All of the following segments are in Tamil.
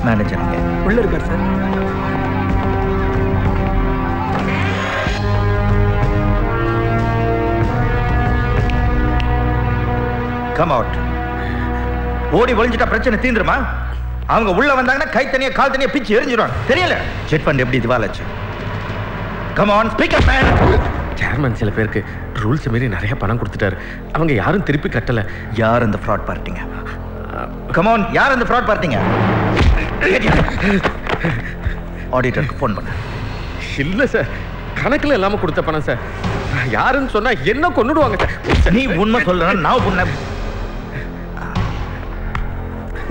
மேனேஜர் உள்ள இருக்கார் சார். Come out. ஓடி ஒளிஞ்சிட்டா பிரச்சனை தீந்துருமா? அவங்க உள்ள வந்தாங்கன்னா கை தனியா கால் தனியா பிச்சு எரிஞ்சிடுவாங்க. தெரியல செட் ஃபண்ட் எப்படி இதுவாலச்சு. Come on speak up man. Chairman சில பேருக்கு ரூல்ஸ் மீறி நிறைய பணம் கொடுத்துட்டாரு. அவங்க யாரும் திருப்பி கட்டல. யார் அந்த ஃப்ராட் பார்ட்டிங்க? கம் ஆன், யார் அந்த ஃப்ராட் பார்ட்டிங்க? ஆடிட்டருக்கு ஃபோன் பண்ண. இல்ல சார், கணக்குல இல்லாம கொடுத்த பணம் சார். யாருன்னு சொன்னா என்ன கொன்னுடுவாங்க சார். நீ உண்மை சொல்ற, நான்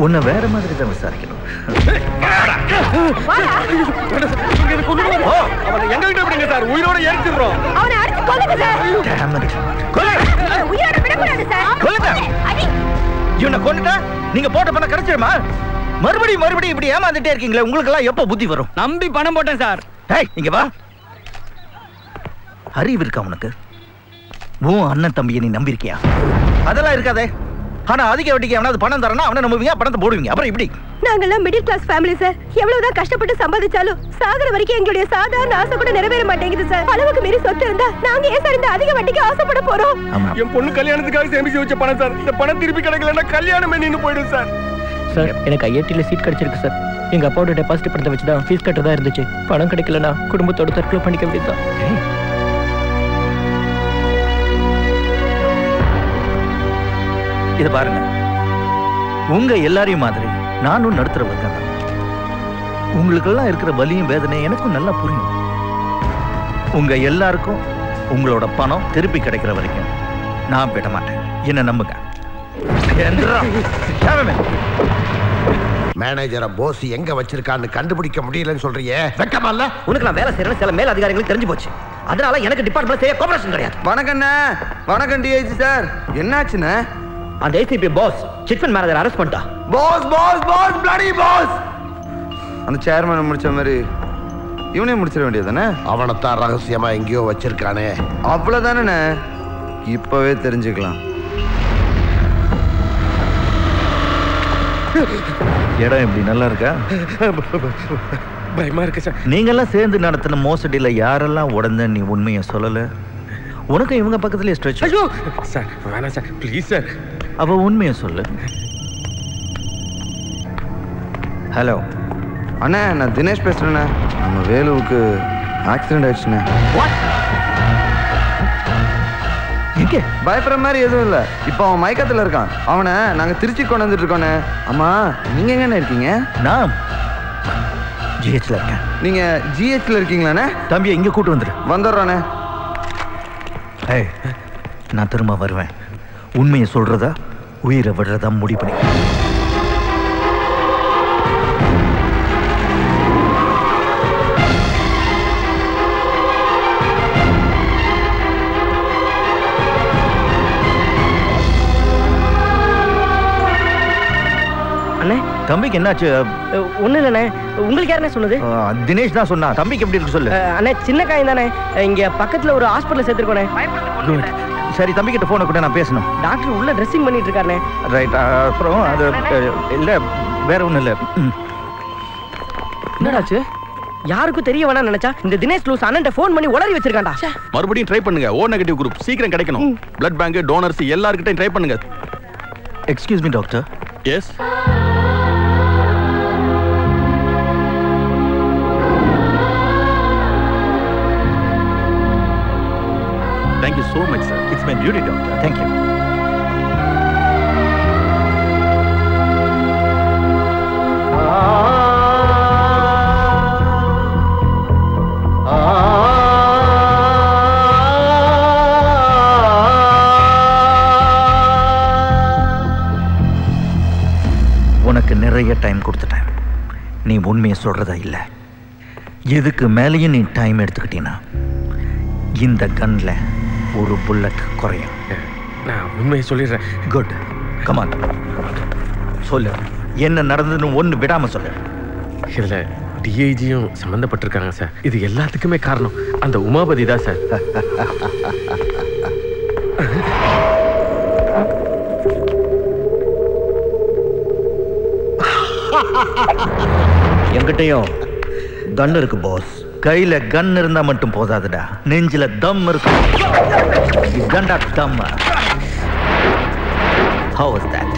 உன்னை வேற மாதிரி தான் விசாரிக்கணும். எங்ககிட்ட விடுங்க சார், உயிரோட எரிச்சிடுறோம். இவனை கொண்டுட்டா நீங்க போட்ட பணம் கிடைச்சிருமா? மறுபடியும் இப்படி ஏமாந்துட்டே இருக்கீங்களே, உங்களுக்கு எல்லாம் எப்ப புத்தி வரும்? நம்பி பணம் போட்டேன் சார். இங்க வா. அறிவு இருக்கா உனக்கு? உன் அண்ணன் தம்பியை நீ நம்பியிருக்கியா? அதெல்லாம் இருக்காதே. ஆனா அதிக வட்டிக்கு எவனாவது பணம் தரனா அவனை நம்புவீங்க, பணத்தை போடுவீங்க. அப்புறம் இப்படி நாங்கெல்லாம் மிடில் கிளாஸ் ஃபேமிலி சார். எவ்வளவுதான் கஷ்டப்பட்டு சம்பாதிச்சாலும் சாகர வரைக்கும் எங்களுடைய சாதாரண ஆசை கூட நிறைவேற மாட்டேங்குது சார். அளவுக்கு மீறி சொத்து இருந்தா நாங்க ஏன் சார் இந்த அதிக வட்டிக்கு ஆசைப்பட போறோம்? என் பொண்ணு கல்யாணத்துக்காக சேமிச்சு வச்ச பணம் சார். இந்த பணம் திருப்பி கிடைக்கலன்னா கல்யாணமே நின்னு போயிடும் சார். சார், எனக்கு ஐஐடில சீட் கிடைச்சிருக்கு சார். எங்க அப்பாவோட டெபாசிட் பணத்தை வச்சுதான் ஃபீஸ் கட்டதா இருந்துச்சு. பணம் கிடைக்கலன்னா குடும்பத்தோட தற்கொலை பண்ணிக்க வேண்டியதுதான். இதை பாருங்க, உங்க எல்லாரையும் மாதிரி நானும் நடுத்துற வர்க்கம் தான். உங்களுக்கெல்லாம் இருக்கிற வலியும் வேதனை எனக்கும் நல்லா புரியும். உங்க எல்லாருக்கும் உங்களோட பணம் திருப்பி கிடைக்கிற வரைக்கும் நான் விட மாட்டேன். என்ன நம்புங்க. மேனேஜரை போஸ் எங்க வச்சிருக்கான்னு கண்டுபிடிக்க முடியலன்னு சொல்றியே, வெக்கமா இல்ல? உனக்கு நான் வேலை செய்யறேன் சில மேல் அதிகாரிகளுக்கு தெரிஞ்சு போச்சு. அதனால எனக்கு டிபார்ட்மெண்ட் செய்ய கோஆபரேஷன் கிடையாது. வணக்கண்ணே. வணக்கம் டிஐஜி சார். என்னாச்சுண்ணே? அந்த ACP boss chit fund manager arrest பண்ணிட்டா. Boss boss boss bloody boss. அந்த சேர்மன் முடிச்ச மாதிரி இவனே முடிச்சிட வேண்டியதானே? அவனைத்தான் ரகசியமா எங்கேயோ வச்சிருக்கானே. அவ்வளவுதானே, இப்பவே தெரிஞ்சுக்கலாம். இடம் எப்படி நல்லா இருக்கா? பயமா இருக்கு சார். நீங்கெல்லாம் சேர்ந்து நடத்தின மோசடியில யாரெல்லாம் உடந்த நீ உண்மையை சொல்லல? உனக்கு இவங்க பக்கத்துலயே ஸ்ட்ரெச். ஐயோ சார், வேணாம் சார், ப்ளீஸ் சார். அவ உண்மையை சொல்லு. ஹலோ அண்ணே, நான் தினேஷ் பேசுறேண்ணே. நம்ம வேலுவுக்கு ஆக்சிடென்ட் ஆயிடுச்சுண்ணே. எங்கே? பயப்படுற மாதிரி எதுவும் இல்லை. இப்போ அவன் மயக்கத்தில் இருக்கான். அவனை நாங்கள் திருச்சி கொண்டு வந்துட்டு இருக்கோண்ணே. அம்மா, நீங்கள் எங்கண்ணே இருக்கீங்க? நான் ஜிஹெச்ல இருக்கேன். நீங்கள் ஜிஹெச்ல இருக்கீங்களாண்ணே? தம்பியை இங்கே கூட்டு வந்துரு. வந்துடுறோண்ணே. ஏய், நான் திரும்ப வருவேன். உண்மையை சொல்றதா உயிரை விடுறதா முடிவு பண்ணி. அண்ணே, தம்பிக்கு என்னாச்சு? ஒண்ணு இல்லண்ணே. உங்களுக்கு யாருண்ணே சொன்னது? தினேஷ் தான் சொன்னா. தம்பிக்கு எப்படி இருக்கு சொல்லு. அண்ணே, சின்ன காயம் தானே. இங்க பக்கத்துல ஒரு ஹாஸ்பிட்டல் சேர்த்திருக்கோனே. குட். சரி, தம்பி கிட்ட போனை கூட நான் பேசணும். டாக்டர் உள்ள ட்ரெஸ்ஸிங் பண்ணிட்டு இருக்காருண்ணே. ரைட். அப்புறம் அது இல்ல, வேற ஒண்ணும் இல்ல. என்னடாச்சு? யாருக்கும் தெரிய வேணாம்னு நினைச்சா இந்த தினேஷ் லூஸ் அண்ணன்ட்ட ஃபோன் பண்ணி உளறி வச்சிருக்கான்டா. மறுபடியும் ட்ரை பண்ணுங்க. ஓ நெகட்டிவ் குரூப் சீக்கிரம் கிடைக்கணும். பிளட் பேங்க், டோனர்ஸ் எல்லார்கிட்டயும் ட்ரை பண்ணுங்க. Excuse me doctor. Yes. Thank you so much, sir. It's my duty, doctor. Thank you. உனக்கு நிறைய டைம் கொடுத்துட்டேன். நீ உண்மையை சொல்றதா இல்லை. எதுக்கு மேலேயும் நீ டைம் எடுத்துக்கிட்டீன்னா இந்த கன்ல ஒரு புல்லட் குறையும். நான் உண்மையை சொல்லிடுறேன். குட். Come on. சொல்லு, என்ன நடந்ததுன்னு ஒண்ணு விடாம சொல்லு. இதுல டிஐஜியும் சம்பந்தப்பட்டிருக்காங்க சார். இது எல்லாத்துக்குமே காரணம் அந்த உமாபதி தான் சார். என்கிட்டயும் கன் இருக்கு பாஸ். கையில கன் இருந்தா மட்டும் போதாதுடா, நெஞ்சில தம் இருக்கு. இதுதான்டா தம். How was that?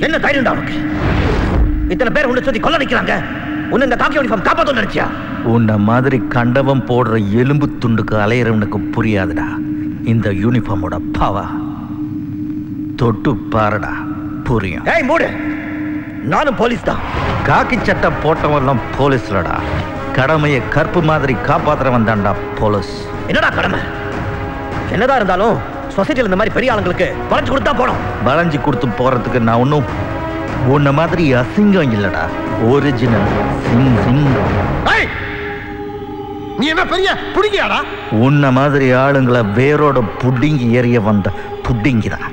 என்ன தைரியம் உனக்கு? இத்தனை பேர் உன்னை சுத்தி கொல்ல நிக்கிறாங்க. உன்னை இந்த காக்கி யூனிஃபார்ம் காப்பாத்தணும் நினைச்சியா? உன்ன மாதிரி கண்டவம் போடுற எலும்பு துண்டுக்கு அலையிறவனுக்கு புரியாதுடா இந்த யூனிஃபார்மோட பவா. தொட்டு பாருடா, புரியும். ஏய் மூடு, நானும் போலீஸ் தான். காக்கி சட்டை போட்டவெல்லாம் போலீஸ்லடா, கடமையை கற்பு மாதிரி காப்பாத்துறவன் தான்டா போலீஸ். என்னடா கடமை? என்னதான் இருந்தாலும் சொசைட்டில இந்த மாதிரி பெரிய ஆளுங்களுக்கு வளைஞ்சு கொடுத்தா போனோம். வளைஞ்சு கொடுத்து போறதுக்கு நான் ஒன்றும் உன்ன மாதிரி அசிங்கம் இல்லடா, ஒரிஜினல் சிங்கம். நீ என்ன பெரிய புடிங்கியாடா? உன்ன மாதிரி ஆளுங்களை வேரோட புடிங்கி ஏறிய வந்த புடிங்கிதான்.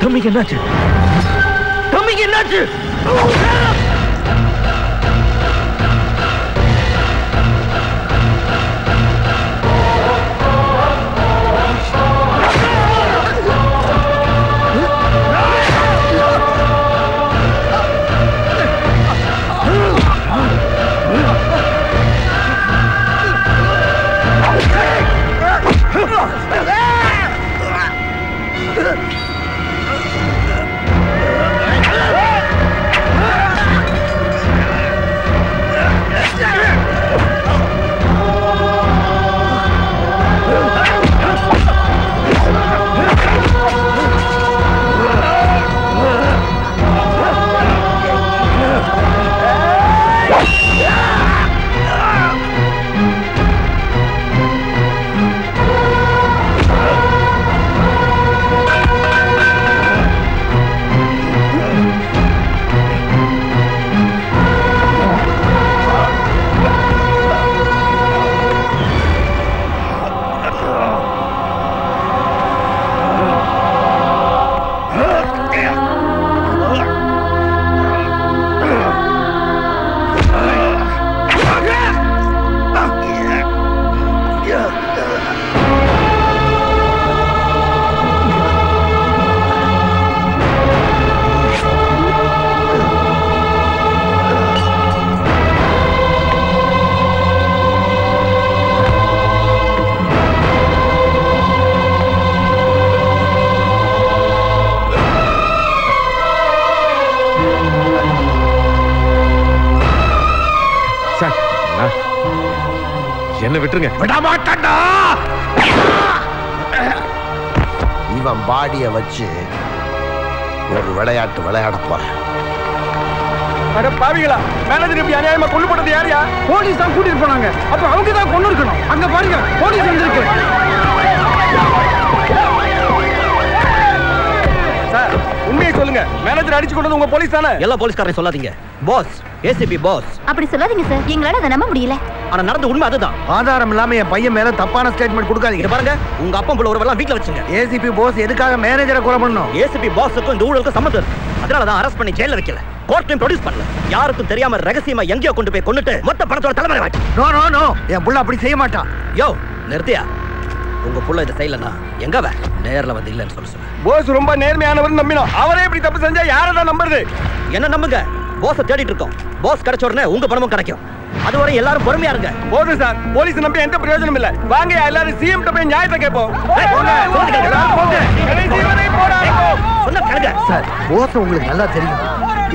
தம்பிக்கு என்னாச்சு? தம்பிக்கு என்னாச்சு? என்ன விட்டுருங்க. விட மாட்டேன்டா. இவன் பாடிய வச்சு ஒரு விளையாட்டு விளையாட போறேன். அட பாவிகளா, மேனேஜர் இப்படி அநியாயமா கொண்டு போனது யாரையா? போலீஸ் தான் கூட்டிட்டு போனாங்க. அப்ப அவங்க தான் கொண்டு இருக்கணும். அங்க பாருங்க, போலீஸ் வந்திருக்கு. சார், உண்மையை சொல்லுங்க. மேனேஜர் அடிச்சு கொண்டு உங்க போலீஸ் தானே? எல்லா போலீஸ்காரையும் சொல்லாதீங்க. Boss, ACP boss. அப்படி சொல்லாதீங்க சார், எங்களால அதை நம்ப முடியல. ஆனா நடந்த உண்மை அதுதான். ஆதாரம் இல்லாம என் பையன் மேல தப்பான ஸ்டேட்மெண்ட் கொடுக்காதீங்க. இங்க பாருங்க, உங்க அப்பா புள்ள ஒருவெல்லாம் வீட்ல வச்சுங்க. ஏசிபி போஸ் எதுக்காக மேனேஜரை கொலை பண்ணணும்? ஏசிபி பாஸுக்கும் இந்த ஊழலுக்கும் சம்மந்தம் இருக்கு. அதனாலதான் அரெஸ்ட் பண்ணி ஜெயில வைக்கல, கோர்ட்லயும் ப்ரொடியூஸ் பண்ணல. யாருக்கும் தெரியாம ரகசியமா எங்கேயோ கொண்டு போய் கொன்னுட்டு மொத்த பணத்தோட தலைமுறை வாங்கி. நோ நோ நோ, என் புள்ள அப்படி செய்ய மாட்டான். யோ நிறுத்தியா, உங்க புள்ள இதை செய்யலன்னா எங்க நேர்ல வந்து இல்லன்னு சொல்ல. போஸ் ரொம்ப நேர்மையானவர் நம்பினோம். அவரே இப்படி தப்பு செஞ்சா யாரதான் நம்புறது? என்ன நம்புங்க, போஸை தேடிட்டு இருக்கோம். போஸ் கிடைச்ச உடனே உங்க பணமும் கிடைக்கும். அதுவரை எல்லாரும் பொறுமையா இருங்க. போதும் சார், போலீஸ் நம்பி எந்த பிரயோஜனம் இல்ல. வாங்க எல்லாரும் சிஎம் போய் நியாயத்தை கேட்போம். சார், போஸ் உங்களுக்கு நல்லா தெரியும்.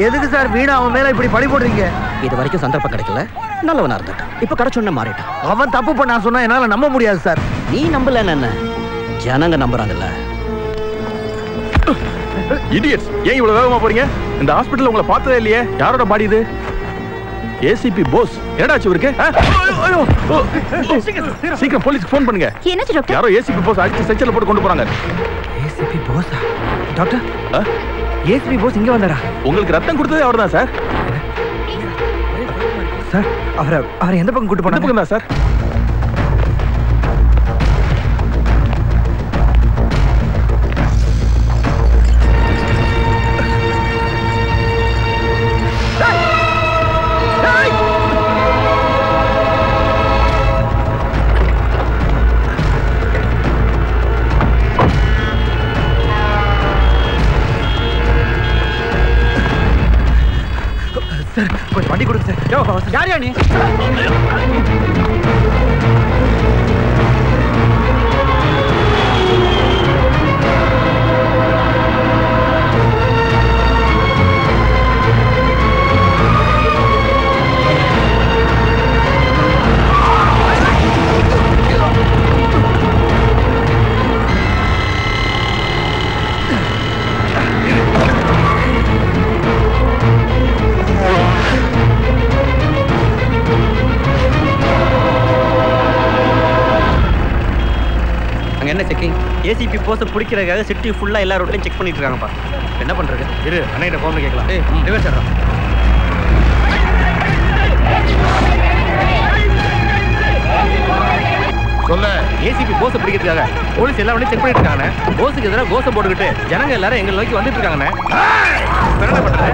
எதுக்கு சார் வீணா அவன் மேல இப்படி பழி போடுறீங்க? இது வரைக்கும் சந்தர்ப்பம் கிடைக்கல, நல்லவனா இருந்துட்டான். இப்ப கிடைச்ச உடனே மாறிட்டான். அவன் தப்பு பண்ண சொன்னா என்னால நம்ப முடியாது சார். நீ நம்பல என்ன, ஜனங்க நம்புறாங்கல்ல. இடியட்ஸ், ஏன் இவ்வளவு வேகமா போறீங்க? இந்த ஹாஸ்பிடல்ல உங்களை பார்த்ததே இல்லையே. யாரோட பாடி இது? ஏசிபி போஸ். என்னடாச்சு இவருக்கு? சீக்கிரம் போலீஸ்க்கு ஃபோன் பண்ணுங்க. என்னாச்சு டாக்டர்? யாரோ ஏசிபி போஸ் அடிச்சு ஸ்ட்ரெச்சர்ல போட்டு கொண்டு போறாங்க. ஏசிபி போஸா? டாக்டர், ஆ? ஏசிபி போஸ் இங்க வந்தாரா? உங்களுக்கு ரத்தம் கொடுத்ததே அவர்தான் சார். சார், அவரை எந்த பக்கம் கூட்டு இந்த பக்கம் தான் சார். சார், கொஞ்சம் வண்டி கொடுங்க சார். யாரையா நீ? என்ன செக்கிங்? ஏசிபி போஸை பிடிக்கிறதுக்காக சிட்டி ஃபுல்லா எல்லா ரோட்லையும் செக் பண்ணிட்டு இருக்காங்கப்பா. என்ன பண்றது? இரு, அண்ணன் ஃபோன் கேட்கலாம். ரிவர்ஸ் ஆடுறோம். சொல்ல. ஏசிபி போஸை பிடிக்கிறதுக்காக போலீஸ் எல்லா வண்டியும் செக் பண்ணிட்டு இருக்காங்க. போஸுக்கு எதிராக கோஷம் போட்டுக்கிட்டு ஜனங்க எல்லாரும் எங்களை நோக்கி வந்துட்டு இருக்காங்கண்ணே. என்ன பண்றது?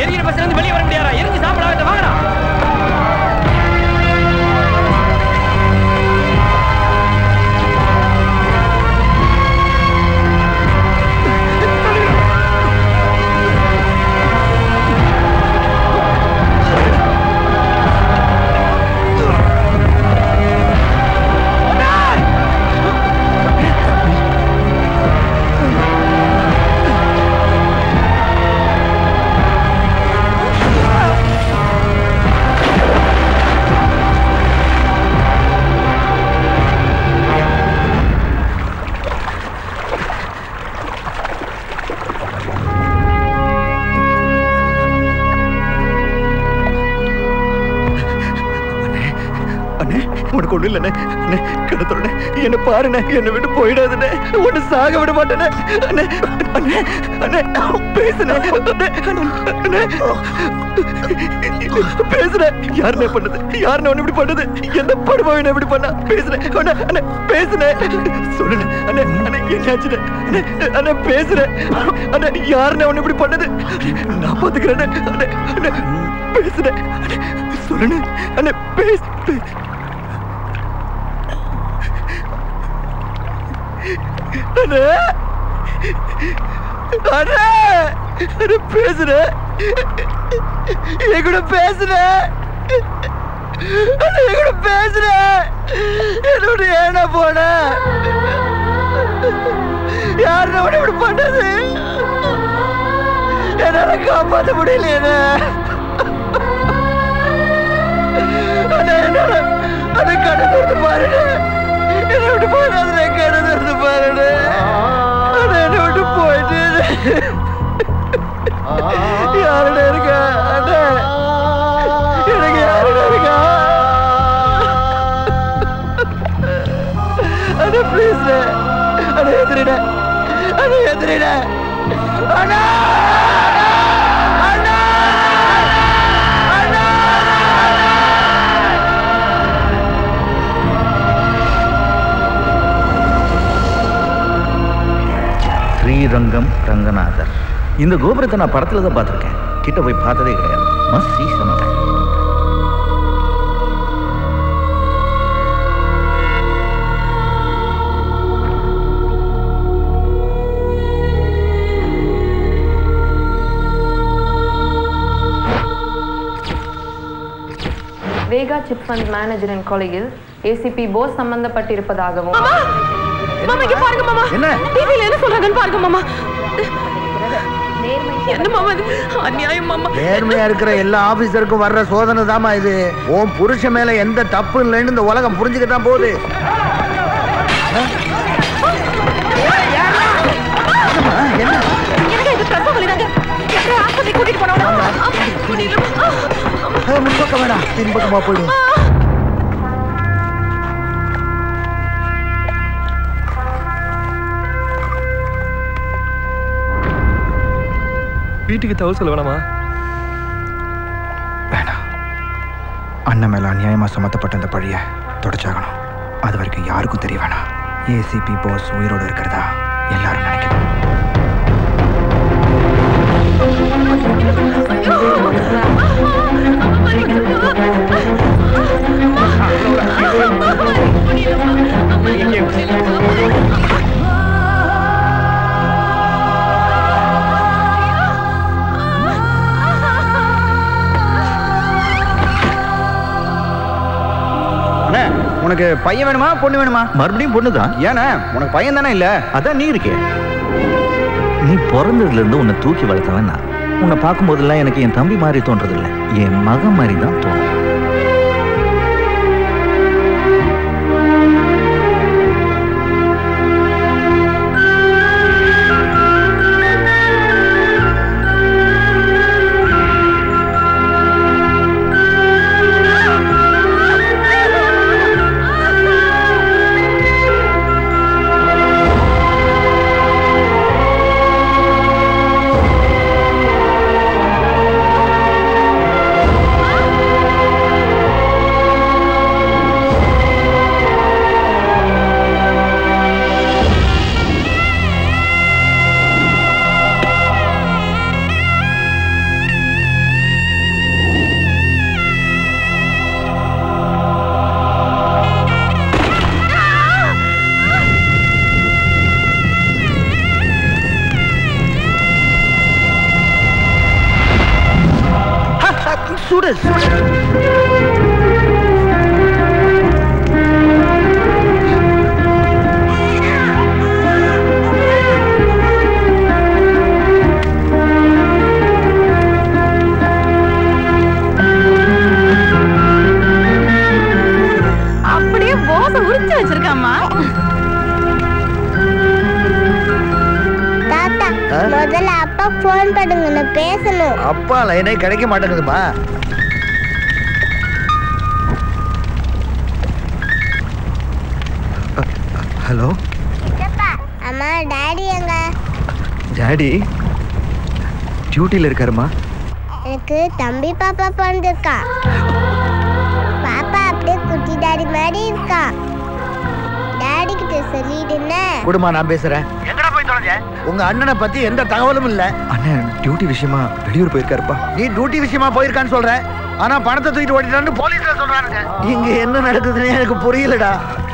எரிகிற பஸ்ல இருந்து வெளியே வர முடியாதா? எரிஞ்சு சாப்பிடாத வாங்கடா. உனக்கு ஒண்ணு இல்லண்ணே. கிணத்துறனே என்ன பாருண்ணே, என்னை விட்டு போயிடாதுண்ணே. ஒண்ணு சாக விட மாட்டேனே. அண்ணே அண்ணே அண்ணே பேசுனே. பேசுறேன். யாருனே பண்ணது? யாருன்னு ஒண்ணு இப்படி பண்ணது? எந்த படுபாவின இப்படி பண்ணா? பேசுறேன் அண்ணே. அண்ணே பேசுனேன். சொல்லுண்ணே. அண்ணே அண்ணே என்னாச்சுண்ணே? அண்ணே அண்ணே பேசுறேன். அண்ணே யாருன்னு ஒண்ணு இப்படி பண்ணது? நான் பாத்துக்கிறேன். அண்ணே அண்ணே பேசுறேன். சொல்லுண்ணே. அண்ணே பேசு. அண்ணே அண்ணே அண்ணே பேசுற. என் கூட பேசுற. அண்ணே என் கூட பேசுற. என்னோட ஏனா போன? யாரு அவனை இப்படி பண்ணது? என்னால காப்பாற்ற முடியலையே. அண்ணே என்னால அதை கடை திறந்து பாருங்க. என்னை விட்டு போயிடாது. கடை திறந்து பாருங்க. என்னை விட்டு போயிட்டு யாருட இருக்கா? அண்ணே எனக்கு யாருட இருக்கா? அண்ணே ப்ளீஸ் அண்ணே எதிரிட. அண்ணே எதிரிட. அண்ணா ஸ்ரீரங்கம் ரங்கநாதர். இந்த கோபுரத்தை நான் படத்துல தான் பார்த்துருக்கேன். கிட்ட போய் பார்த்ததே கிடையாது. மஸ்ட் சீ சம்டைம். வேகா சிட் ஃபண்ட் மேனேஜரின் கொலையில் ஏசிபி போஸ் சம்பந்தப்பட்டிருப்பதாகவும் மாமா இங்க பாருங்க மாமா. என்ன? டிவில என்ன சொல்றாங்கன்னு பாருங்க மாமா. என்ன மாமா இது? அநியாயம் மாமா. நேர்மையா இருக்கிற எல்லா ஆபீசருக்கும் வர்ற சோதனை தாமா இது. உன் புருஷன் மேல எந்த தப்பு இல்லைன்னு இந்த உலகம் புரிஞ்சுக்கிட்டான் போகுது. என்ன இது பிரசவ வலிதாங்க. ஆஸ்பத்திரி கூட்டிட்டு போனோம். முன்பக்கம் வேணா, பின்பக்கமா போயிடும். வீட்டுக்கு தகவல் சொல்ல வேணாமா? வேணாம். அண்ணன் மேல அநியாயமா சுமத்தப்பட்ட அந்த பழிய தொடச்சாகணும். அது வரைக்கும் யாருக்கும் தெரிய வேணாம். ஏசிபி போஸ் உயிரோடு இருக்கிறதா எல்லாரும் நினைக்கணும். உனக்கு பையன் வேணுமா பொண்ணு வேணுமா? மறுபடியும் பொண்ணுதான். ஏன்னா உனக்கு பையன் தானே இல்ல? அதான் நீ இருக்கே. நீ பிறந்ததுல இருந்து உன்னை தூக்கி வளர்த்தவன் நான். உன்னை பார்க்கும் போதெல்லாம் எனக்கு என் தம்பி மாதிரி தோன்றதில்லை, என் மகன் மாதிரி தான் தோணும். சுடு சுடு. அப்படியே போஸ உரிச்சு வச்சிருக்காமா. தாத்தா முதல்ல அப்பா போன் பண்ணுங்க, நான் பேசணும். அப்பா லைனே கிடைக்க மாட்டேங்குதுமா. ஹலோ அம்மா டாடி எங்க? டாடி டியூட்டியில் இருக்காருமா. எனக்கு தம்பி பாப்பா பிறந்திருக்கா. பாப்பா அப்படியே குட்டி டாடி மாதிரி இருக்கா. டாடி கிட்ட சொல்லிடுன்னு. குடுமா, நான் பேசுறேன். எங்கடா போய் தொலைஞ்ச? உங்க அண்ணனை பத்தி எந்த தகவலும் இல்ல. அண்ணன் டியூட்டி விஷயமா வெளியூர் போயிருக்காருப்பா. நீ டியூட்டி விஷயமா போயிருக்கான்னு சொல்ற, ஆனா பணத்தை தூக்கிட்டு ஓடிட்டான்னு போலீஸ்ல சொல்றானுங்க. இங்க என்ன நடக்குதுன்னு எனக்கு புரியலடா.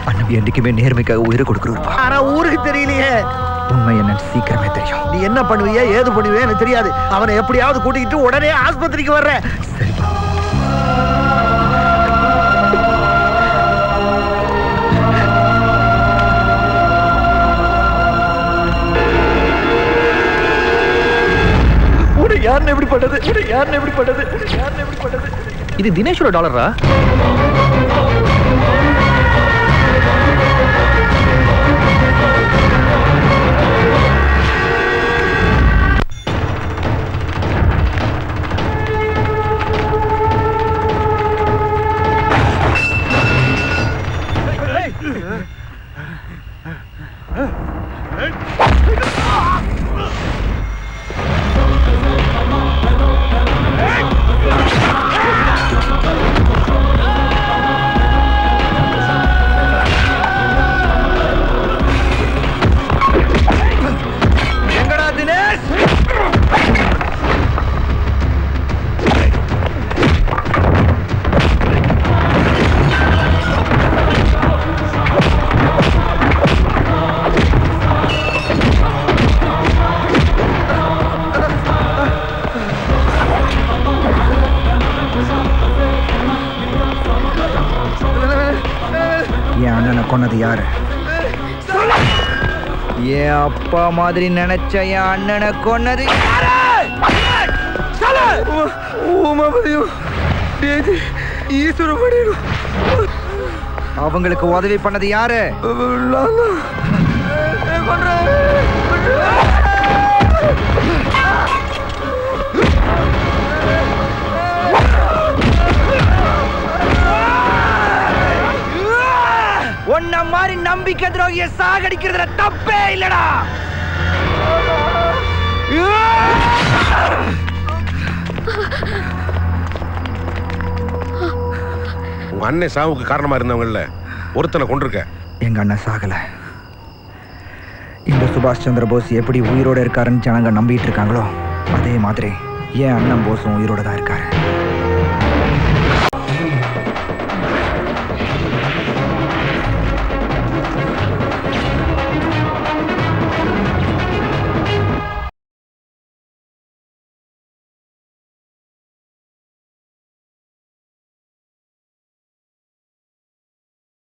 அண்ணன் என்னைக்குமே நேர்மைக்காக உயிரை கொடுக்குறப்பா. ஆனா ஊருக்கு தெரியலையே. உண்மை என்னன்னு சீக்கிரமே தெரியும். நீ என்ன பண்ணுவியா ஏது பண்ணுவியா எனக்கு தெரியாது. அவனை எப்படியாவது கூட்டிக்கிட்டு உடனே ஆஸ்பத்திரிக்கு வர்ற. சரிப்பா. யாருன்னு எப்படி பட்டது? யாருன்னு எப்படி பட்டது? யாருன்னு எப்படி பட்டது? இது தினேஷோட டாலரா? என் அண்ணனை கொன்னது யாரு? என் அப்பா மாதிரி நினைச்ச என் அண்ணனை கொன்னது அவங்களுக்கு உதவி பண்ணது யாரு? உன்ன மாதிரி நம்பிக்கை துரோகிய சாகடிக்கிறதுல தப்பே இல்லடா. உங்க அண்ணன் சாவுக்கு காரணமா இருந்தவங்கல்ல ஒருத்தனை கொண்டிருக்க. எங்க அண்ணன் சாகல. இந்த சுபாஷ் சந்திர போஸ் எப்படி உயிரோட இருக்காருன்னு ஜனங்க நம்பிட்டு இருக்காங்களோ அதே மாதிரி என் அண்ணன் போஸும் உயிரோட தான் இருக்காரு.